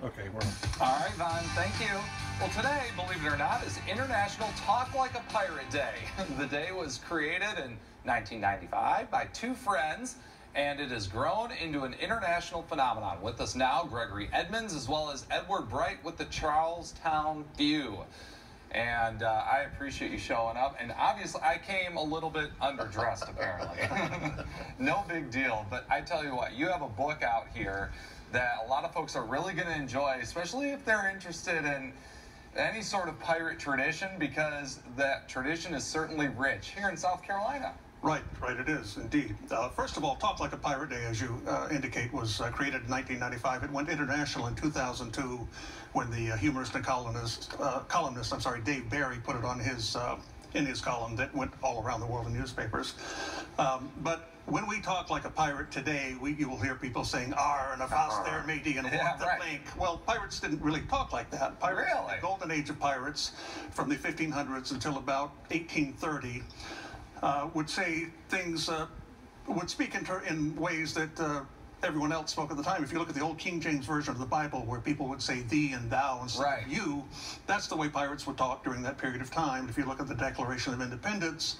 Okay, we're All right, Vaughn, thank you. Well, today, believe it or not, is International Talk Like a Pirate Day. The day was created in 1995 by two friends, and it has grown into an international phenomenon. With us now, Gregory Edmonds, as well as Edward Bright with the Charlestown View. And I appreciate you showing up. And obviously, I came a little bit underdressed, apparently. No big deal. But I tell you what, you have a book out here that a lot of folks are really going to enjoy, especially if they're interested in any sort of pirate tradition, because that tradition is certainly rich here in South Carolina. Right, it is indeed. First of all, Talk Like a Pirate Day, as you indicate, was created in 1995. It went international in 2002 when the humorist and columnist, Dave Barry, put it on his in his column that went all around the world in newspapers. But when we talk like a pirate today, you will hear people saying "Arr" and "Avast there, matey," and "What the link." Well, pirates didn't really talk like that. Pirates, the golden age of pirates, from the 1500s until about 1830. Would say things, would speak in ways that everyone else spoke at the time. If you look at the old King James Version of the Bible, where people would say thee and thou instead of you, that's the way pirates would talk during that period of time. If you look at the Declaration of Independence,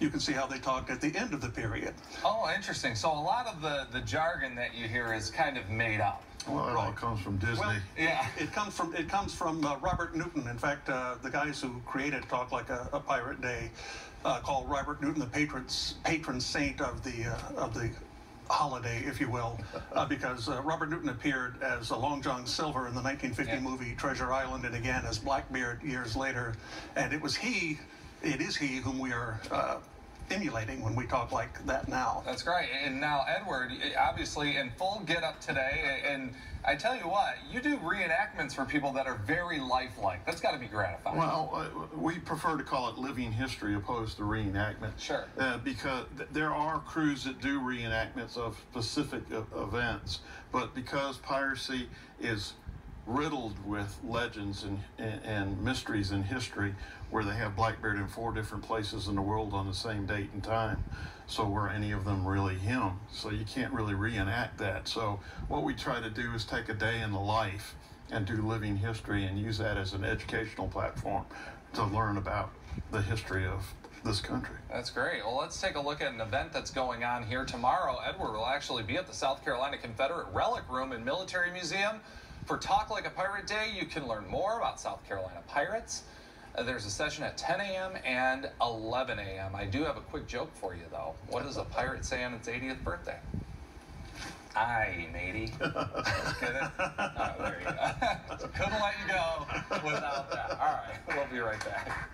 you can see how they talked at the end of the period. Oh, interesting. So a lot of the jargon that you hear is kind of made up. Well, it all comes from Disney. Well, yeah, it comes from Robert Newton. In fact, the guys who created Talk Like a Pirate Day called Robert Newton the patron saint of the holiday, if you will, because Robert Newton appeared as Long John Silver in the 1950 movie Treasure Island, and again as Blackbeard years later. And it is he whom we are emulating when we talk like that now. That's great. And now, Edward, obviously in full get-up today, and I tell you what, you do reenactments for people that are very lifelike. That's got to be gratifying. Well, we prefer to call it living history opposed to reenactment. Sure. Because there are crews that do reenactments of specific events, but because piracy is riddled with legends and mysteries in history, where they have Blackbeard in 4 different places in the world on the same date and time, so were any of them really him? So you can't really reenact that. So what we try to do is take a day in the life and do living history and use that as an educational platform to learn about the history of this country. That's great. Well, let's take a look at an event that's going on here tomorrow. Edward will actually be at the South Carolina Confederate Relic Room and Military Museum. For Talk Like a Pirate Day, you can learn more about South Carolina pirates. There's a session at 10 a.m. and 11 a.m. I do have a quick joke for you, though. What does a pirate say on its 80th birthday? Aye, matey. Get it? Oh, there you go. Couldn't let you go without that. All right, we'll be right back.